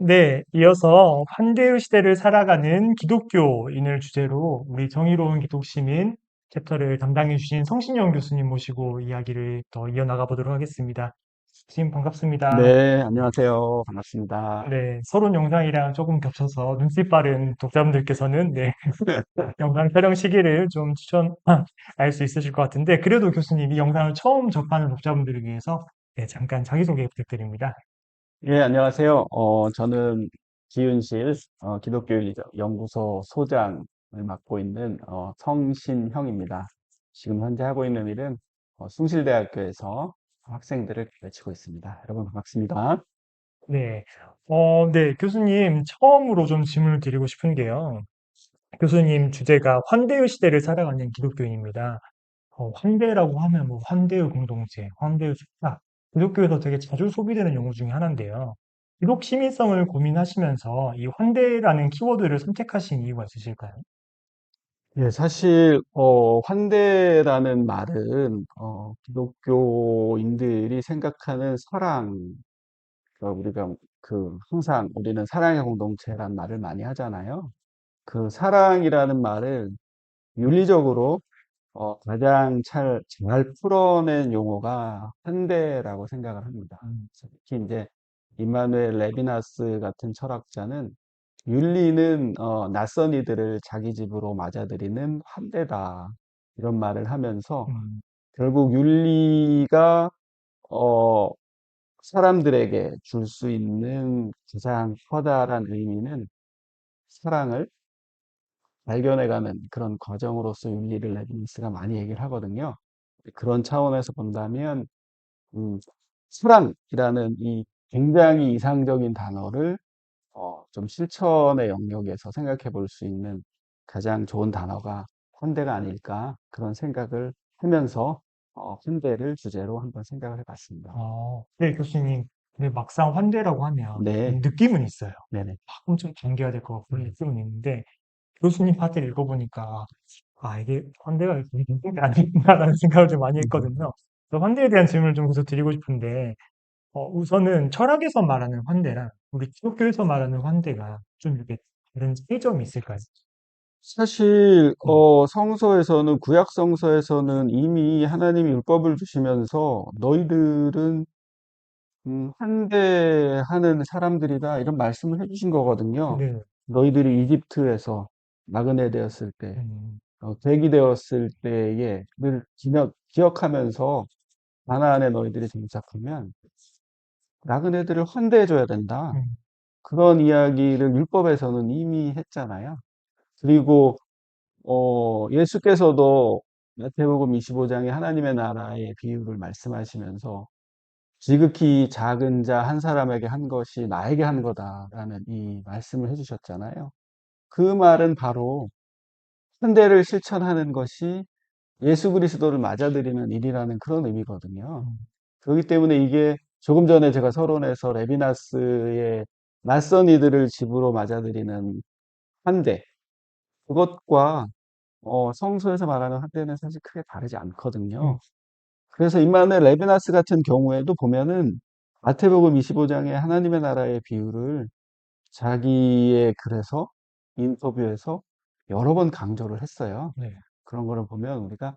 네, 이어서 환대의 시대를 살아가는 기독교인을 주제로 우리 정의로운 기독시민 챕터를 담당해 주신 성신영 교수님 모시고 이야기를 더 이어나가 보도록 하겠습니다. 교수님 반갑습니다. 네, 안녕하세요. 반갑습니다. 네, 서론 영상이랑 조금 겹쳐서 눈빛 빠른 독자분들께서는 네, 영상 촬영 시기를 좀 알 수 있으실 것 같은데 그래도 교수님 이 영상을 처음 접하는 독자분들을 위해서 네, 잠깐 자기소개 부탁드립니다. 예, 안녕하세요. 저는 기윤실 기독교연구소 소장을 맡고 있는 성신형입니다. 지금 현재 하고 있는 일은 숭실대학교에서 학생들을 가르치고 있습니다. 여러분 반갑습니다. 네, 네, 교수님 처음으로 좀 질문을 드리고 싶은 게요. 교수님 주제가 환대의 시대를 살아가는 기독교인입니다. 환대라고 하면 뭐 환대의 공동체, 환대의 축사, 기독교에서 되게 자주 소비되는 용어 중에 하나인데요. 기독 시민성을 고민하시면서 이 환대라는 키워드를 선택하신 이유가 있으실까요? 예, 사실 환대라는 말은 기독교인들이 생각하는 사랑, 우리가 항상 우리는 사랑의 공동체란 말을 많이 하잖아요. 그 사랑이라는 말을 윤리적으로 가장 잘 풀어낸 용어가 현대라고 생각을 합니다. 특히 이제 임마누엘 레비나스 같은 철학자는 윤리는 낯선 이들을 자기 집으로 맞아들이는 환대다. 이런 말을 하면서 음, 결국 윤리가 어, 사람들에게 줄 수 있는 가장 커다란 의미는 사랑을 발견해가는 그런 과정으로서 윤리를 레빈스가 많이 얘기를 하거든요. 그런 차원에서 본다면, 음, 사랑이라는 이 굉장히 이상적인 단어를 좀 실천의 영역에서 생각해 볼 수 있는 가장 좋은 단어가 헌대가 아닐까 그런 생각을 하면서 헌대를 주제로 한번 생각을 해봤습니다. 네, 교수님. 근데 막상 환대라고 하면 네, 느낌은 있어요. 네네. 엄청 당겨야 될 것 같고 느낌은 있는데 교수님 파트를 읽어보니까 이게 환대가 이렇게 느낌이 아니구나라는 생각을 좀 많이 했거든요. 그래서 환대에 대한 질문을 좀 계속 드리고 싶은데 우선은 철학에서 말하는 환대랑 우리 기독교에서 말하는 환대가 좀 이렇게 다른 차이점이 있을까요? 사실 네. 성서에서는 구약 성서에서는 이미 하나님이 율법을 주시면서 너희들은 환대하는 사람들이다 이런 말씀을 해주신 거거든요. 네. 너희들이 이집트에서 나그네 되었을 때, 음, 객이 되었을 때에 늘 기억하면서 가나안에 너희들이 정착하면 나그네들을 환대해줘야 된다. 음, 그런 이야기를 율법에서는 이미 했잖아요. 그리고 예수께서도 마태복음 25장에 하나님의 나라의 비유를 말씀하시면서 지극히 작은 자 한 사람에게 한 것이 나에게 한 거다라는 이 말씀을 해주셨잖아요. 그 말은 바로 현대를 실천하는 것이 예수 그리스도를 맞아들이는 일이라는 그런 의미거든요. 음, 그렇기 때문에 이게 조금 전에 제가 서론에서 레비나스의 낯선 이들을 집으로 맞아들이는 환대, 그것과 성서에서 말하는 환대는 사실 크게 다르지 음, 않거든요. 그래서 임마누엘 레비나스 같은 경우에도 보면은 마태복음 25장의 하나님의 나라의 비유를 자기의 글에서 인터뷰에서 여러 번 강조를 했어요. 네. 그런 거를 보면 우리가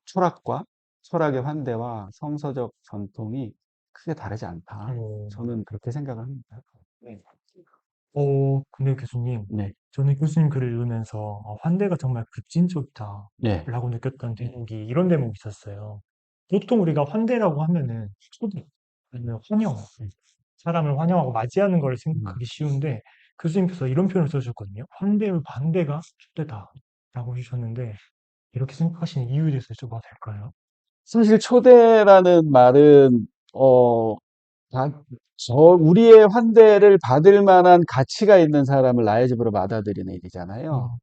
철학과 철학의 환대와 성서적 전통이 크게 다르지 않다. 어, 저는 그렇게 생각을 합니다. 네. 근데 교수님, 네, 저는 교수님 글을 읽으면서 환대가 정말 네, 급진적이다라고 느꼈던 대목이 이런 대목이 있었어요. 보통 우리가 환대라고 하면은 초대, 아니면 환영, 사람을 환영하고 맞이하는 걸 음. 생각하기 쉬운데 교수님께서 이런 표현을 써주셨거든요. 환대의 반대가 초대다라고 해주셨는데 이렇게 생각하시는 이유에 대해서 여쭤봐도 될까요? 사실 초대라는 말은 어, 다- 우리의 환대를 받을 만한 가치가 있는 사람을 나의 집으로 받아들이는 일이잖아요. 음,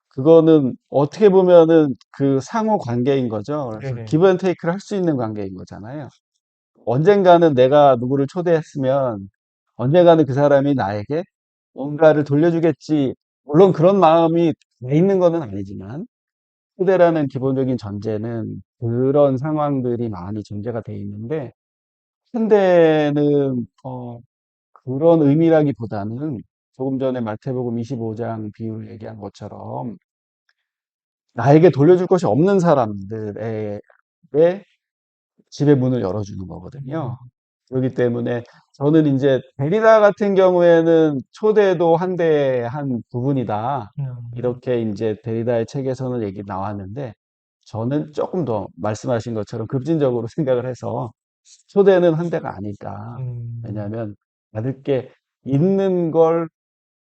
그거는 어떻게 보면은 그 상호 관계인 거죠. 그래서 네네. 기브 앤 테이크를 할 수 있는 관계인 거잖아요. 언젠가는 내가 누구를 초대했으면 언젠가는 그 사람이 나에게 뭔가를 돌려주겠지. 물론 그런 마음이 다 있는 것은 아니지만 초대라는 기본적인 전제는 그런 상황들이 많이 존재가 돼 있는데 현대는 그런 의미라기보다는 조금 전에 마태복음 25장 비유를 얘기한 것처럼 나에게 돌려줄 것이 없는 사람들의 집의 문을 열어주는 음, 거거든요. 그렇기 때문에 저는 이제 데리다 같은 경우에는 초대도 환대한 부분이다. 음, 이렇게 이제 데리다의 책에서는 얘기 나왔는데 저는 조금 더 말씀하신 것처럼 급진적으로 생각을 해서 초대는 환대가 아닐까. 음, 왜냐하면 받을 게 있는 걸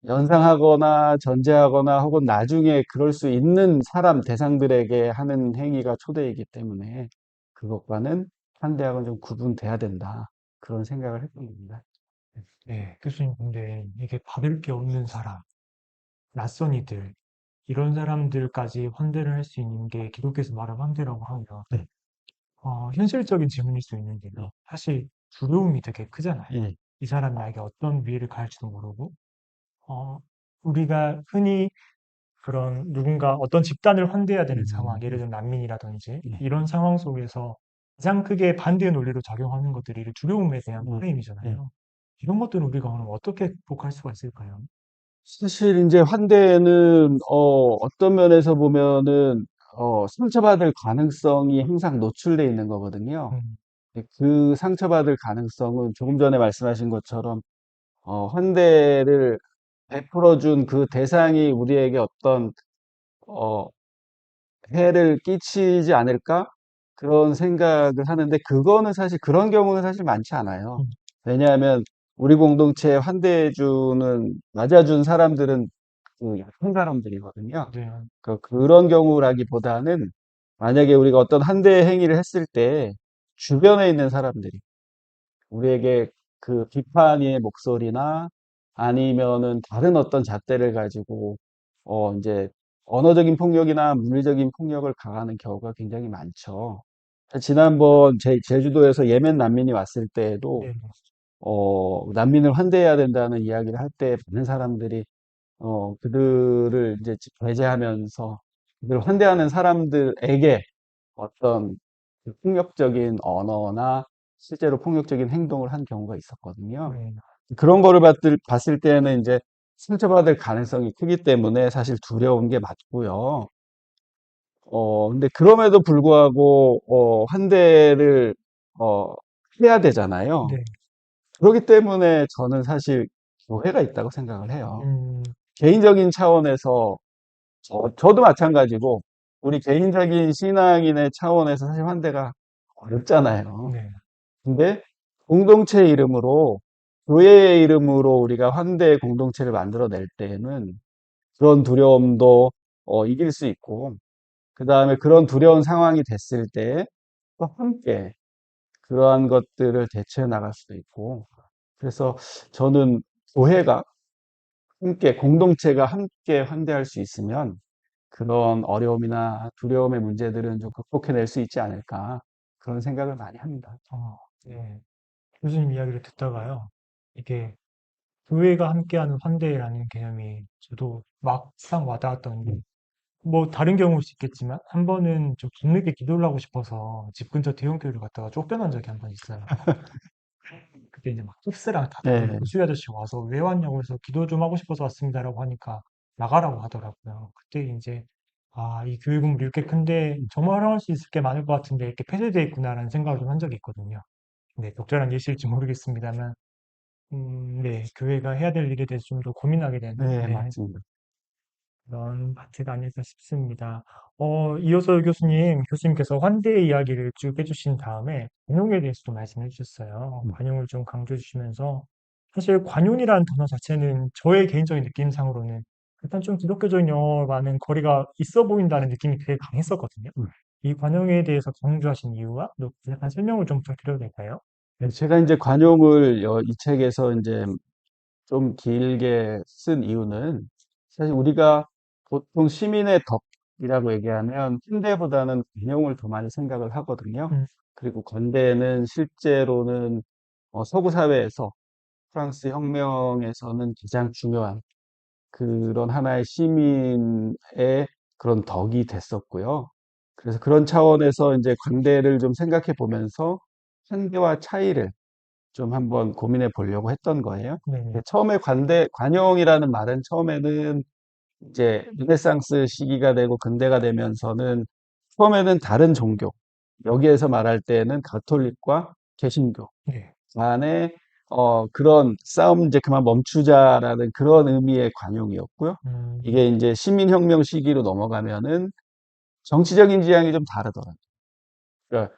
연상하거나 전제하거나 혹은 나중에 그럴 수 있는 사람, 대상들에게 하는 행위가 초대이기 때문에 그것과는 환대하고는 좀 구분돼야 된다. 그런 생각을 했던 겁니다. 네, 교수님, 근데 이게 받을 게 없는 사람, 낯선 이들, 이런 사람들까지 환대를 할 수 있는 게 기독교에서 말하는 환대라고 하면, 네. 현실적인 질문일 수 있는데요. 네. 사실 두려움이 되게 크잖아요. 예. 이 사람이 나에게 어떤 위해를 가할지도 모르고, 어, 우리가 흔히 그런 누군가 어떤 집단을 환대해야 되는 상황, 예를 들면 난민이라든지 예. 이런 상황 속에서 가장 크게 반대의 논리로 작용하는 것들이 이 두려움에 대한 예. 예. 프레임이잖아요. 이런 것들을 우리가 그럼 어떻게 극복할 수가 있을까요? 사실 이제 환대는 어떤 면에서 보면은 상처받을 가능성이 항상 노출돼 있는 거거든요. 음, 그 상처받을 가능성은 조금 전에 말씀하신 것처럼 환대를 베풀어 준 그 대상이 우리에게 어떤 어, 해를 끼치지 않을까? 그런 생각을 하는데 그거는 사실 그런 경우는 사실 많지 않아요. 음, 왜냐하면 우리 공동체에 환대해주는 맞아준 사람들은 그 약한 사람들이거든요. 네, 그런 경우라기보다는 만약에 우리가 어떤 환대 행위를 했을 때 주변에 있는 사람들이 우리에게 그 비판의 목소리나 아니면은 다른 어떤 잣대를 가지고 이제 언어적인 폭력이나 물리적인 폭력을 가하는 경우가 굉장히 많죠. 지난번 제주도에서 예멘 난민이 왔을 때에도 네, 난민을 환대해야 된다는 이야기를 할 때 많은 사람들이 그들을 이제 배제하면서 그들을 환대하는 사람들에게 어떤 그 폭력적인 언어나 실제로 폭력적인 행동을 한 경우가 있었거든요. 네, 그런 거를 봤을 때는 이제 상처받을 가능성이 크기 때문에 사실 두려운 게 맞고요. 근데 그럼에도 불구하고, 환대를, 어, 해야 되잖아요. 네, 그렇기 때문에 저는 사실 교회가 있다고 생각을 해요. 음, 개인적인 차원에서, 저도 마찬가지고, 우리 개인적인 신앙인의 차원에서 사실 환대가 어렵잖아요. 네, 근데 공동체 이름으로, 교회의 이름으로 우리가 환대 공동체를 만들어낼 때에는 그런 두려움도 이길 수 있고, 그 다음에 그런 두려운 상황이 됐을 때 또 함께 그러한 것들을 대처해 나갈 수도 있고, 그래서 저는 교회가 함께, 공동체가 함께 환대할 수 있으면 그런 어려움이나 두려움의 문제들은 좀 극복해낼 수 있지 않을까, 그런 생각을 많이 합니다. 네. 교수님 이야기를 듣다가요. 이게 교회가 함께하는 환대라는 개념이 저도 막상 와닿았던 게, 뭐 다른 경우일 수 있겠지만 한 번은 좀 뒤늦게 기도를 하고 싶어서 집 근처 대형교회를 갔다가 쫓겨난 적이 한 번 있어요. 그때 이제 막 흡스랑 다들 네, 교수의 아저씨 와서 왜 왔냐고 해서 기도 좀 하고 싶어서 왔습니다라고 하니까 나가라고 하더라고요. 그때 이제 아, 이 교회 건물이 이렇게 큰데 정말 활용할 수 있을 게 많을 것 같은데 이렇게 폐쇄되어 있구나라는 생각을 좀 한 적이 있거든요. 네, 적절한 예시일지 모르겠습니다만, 네, 교회가 해야 될 일에 대해서 좀 더 고민하게 되는, 네, 네, 맞습니다. 그런 파트가 아닐까 싶습니다. 이어서 교수님께서 환대의 이야기를 쭉 해주신 다음에 관용에 대해서도 말씀해 주셨어요. 음, 관용을 좀 강조해 주시면서 사실 관용이라는 단어 자체는 저의 개인적인 느낌상으로는 일단 좀 기독교적인 영어와는 거리가 있어 보인다는 느낌이 되게 강했었거든요. 음. 이 관용에 대해서 강조하신 이유와 또 약간 설명을 좀 부탁드려도 될까요? 네, 제가 이제 관용을 이 책에서 이제 좀 길게 쓴 이유는 사실 우리가 보통 시민의 덕이라고 얘기하면 현대보다는 관용을 더 많이 생각을 하거든요. 음, 그리고 건대는 실제로는 서구 사회에서 프랑스 혁명에서는 가장 중요한 그런 하나의 시민의 그런 덕이 됐었고요. 그래서 그런 차원에서 이제 관대를 좀 생각해 보면서 한계와 차이를 좀 한번 고민해 보려고 했던 거예요. 네네. 처음에 관용이라는 말은 처음에는 이제 르네상스 시기가 되고 근대가 되면서는 처음에는 다른 종교, 여기에서 말할 때는 가톨릭과 개신교 네. 간의 그런 싸움 이제 그만 멈추자라는 그런 의미의 관용이었고요. 이게 이제 시민혁명 시기로 넘어가면은 정치적인 지향이 좀 다르더라고요. 그러니까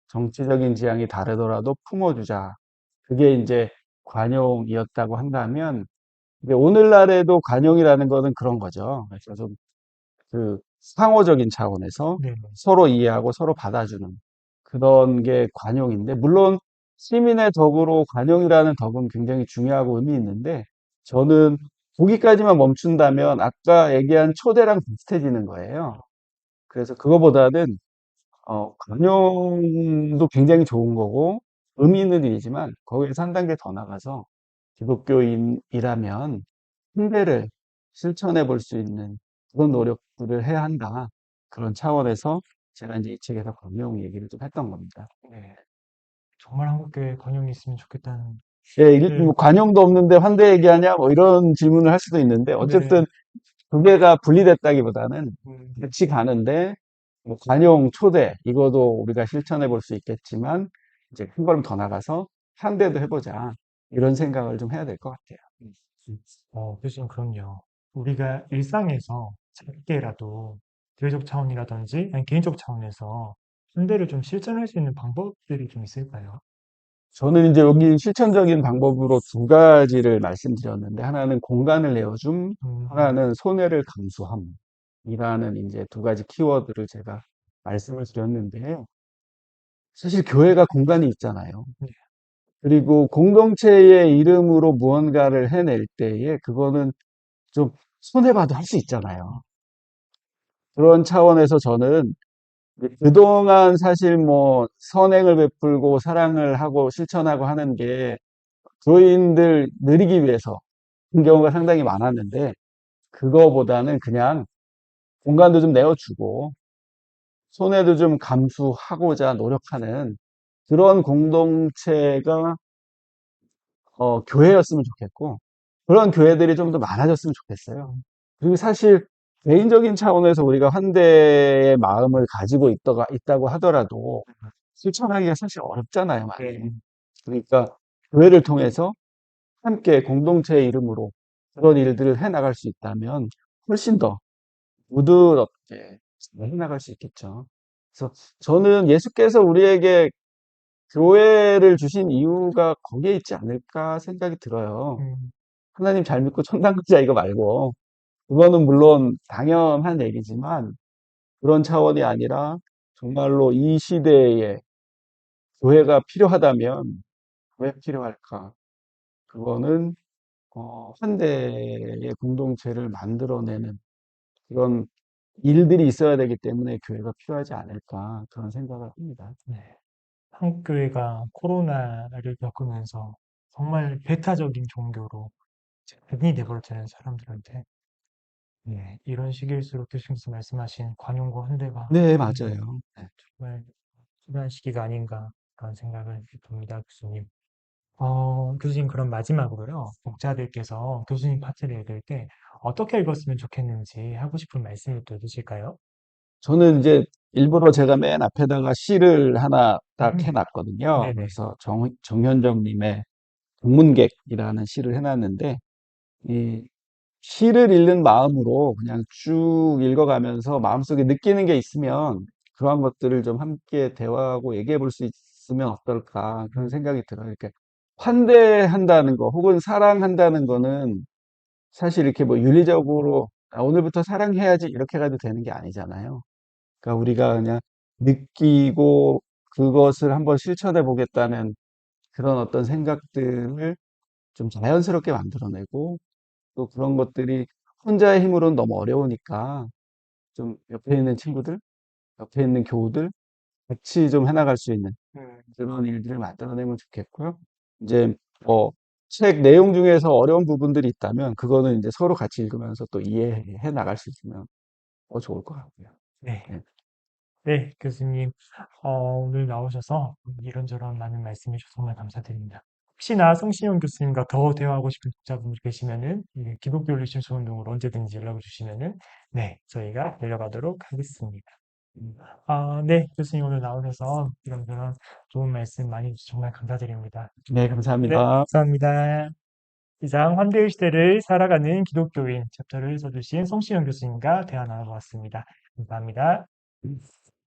정치적인 지향이 다르더라도 품어주자. 그게 이제 관용이었다고 한다면, 이제 오늘날에도 관용이라는 거는 그런 거죠. 그래서 좀 그 상호적인 차원에서 네네. 서로 이해하고 서로 받아주는 그런 게 관용인데, 물론 시민의 덕으로 관용이라는 덕은 굉장히 중요하고 의미 있는데, 저는 거기까지만 멈춘다면 아까 얘기한 초대랑 비슷해지는 거예요. 그래서 그거보다는 관용도 굉장히 좋은 거고 의미 있는 일이지만 거기에서 한 단계 더 나가서 기독교인이라면 신뢰를 실천해 볼 수 있는 그런 노력들을 해야 한다. 그런 차원에서 제가 이제 이 책에서 관용 얘기를 좀 했던 겁니다. 네. 정말 한국교회 관용이 있으면 좋겠다는, 예, 네. 뭐 관용도 없는데 환대 얘기하냐? 뭐 이런 질문을 할 수도 있는데 네. 어쨌든 두 개가 분리됐다기보다는 음, 같이 가는데 뭐 관용 초대 이거도 우리가 실천해 볼 수 있겠지만 이제 한 걸음 더 나가서 환대도 해보자 이런 생각을 좀 해야 될 것 같아요. 교수님, 그럼요. 우리가 일상에서 작게라도 교회적 차원이라든지 아니 개인적 차원에서 순대를 좀 실천할 수 있는 방법들이 좀 있을까요? 저는 이제 여기 실천적인 방법으로 두 가지를 말씀드렸는데 하나는 공간을 내어줌, 음, 하나는 손해를 감수함이라는 이제 두 가지 키워드를 제가 말씀을 드렸는데요. 사실 교회가 공간이 있잖아요. 네. 그리고 공동체의 이름으로 무언가를 해낼 때에 그거는 좀 손해봐도 할 수 있잖아요. 그런 차원에서 저는 그동안 사실 뭐 선행을 베풀고 사랑을 하고 실천하고 하는 게 교인들 느리기 위해서 그런 경우가 상당히 많았는데 그거보다는 그냥 공간도 좀 내어주고 손해도 좀 감수하고자 노력하는 그런 공동체가 교회였으면 좋겠고 그런 교회들이 좀 더 많아졌으면 좋겠어요. 그리고 사실 개인적인 차원에서 우리가 환대의 마음을 가지고 있다고 하더라도 실천하기가 사실 어렵잖아요, 네. 많이. 그러니까 교회를 통해서 함께 공동체의 이름으로 그런 일들을 해 나갈 수 있다면 훨씬 더 부드럽게 해 나갈 수 있겠죠. 그래서 저는 예수께서 우리에게 교회를 주신 이유가 거기에 있지 않을까 생각이 들어요. 음, 하나님 잘 믿고 천당 가자 이거 말고 그거는 물론 당연한 얘기지만 그런 차원이 아니라 정말로 이 시대에 교회가 필요하다면 왜 필요할까? 그거는 현대의 공동체를 만들어내는 그런 일들이 있어야 되기 때문에 교회가 필요하지 않을까 그런 생각을 합니다. 네. 한국교회가 코로나를 겪으면서 정말 배타적인 종교로 이 돼버렸잖아요, 사람들한테. 네, 이런 시기일수록 교수님께서 말씀하신 관용과 환대가 네, 맞아요. 네. 정말 필요한 시기가 아닌가 그런 생각을 듭니다, 교수님. 교수님, 그럼 마지막으로요, 독자들께서 교수님 파트를 읽을 때 어떻게 읽었으면 좋겠는지 하고 싶은 말씀이 또 있으실까요? 저는 이제 일부러 제가 맨 앞에다가 시를 하나 딱 음, 해놨거든요. 네네. 그래서 정현정님의 동문객이라는 시를 해놨는데, 이 시를 읽는 마음으로 그냥 쭉 읽어가면서 마음속에 느끼는 게 있으면 그러한 것들을 좀 함께 대화하고 얘기해 볼 수 있으면 어떨까 그런 음, 생각이 들어요. 이렇게 환대한다는 거 혹은 사랑한다는 거는 사실 이렇게 뭐 윤리적으로 오늘부터 사랑해야지 이렇게 가도 되는 게 아니잖아요. 그러니까 우리가 그냥 느끼고 그것을 한번 실천해 보겠다는 그런 어떤 생각들을 좀 자연스럽게 만들어내고 또 그런 것들이 혼자의 힘으로는 너무 어려우니까 좀 옆에 있는 친구들, 옆에 있는 교우들 같이 좀 해나갈 수 있는 음, 그런 일들을 만들어내면 좋겠고요. 이제 뭐 책 내용 중에서 어려운 부분들이 있다면 그거는 이제 서로 같이 읽으면서 또 이해해 나갈 수 있으면 더 좋을 것 같고요. 네. 네. 네, 교수님, 오늘 나오셔서 이런저런 많은 말씀해 주셔서 정말 감사드립니다. 혹시나 성시영 교수님과 더 대화하고 싶은 독자분들 계시면은, 기독교 리서치 운동으로 언제든지 연락을 주시면은, 네, 저희가 데려가도록 하겠습니다. 네, 교수님 오늘 나오셔서 이런저런 좋은 말씀 많이 주셔서 정말 감사드립니다. 네, 네, 감사합니다. 감사합니다. 이상 환대의 시대를 살아가는 기독교인 챕터를 써주신 성시영 교수님과 대화 나눠보았습니다. 감사합니다.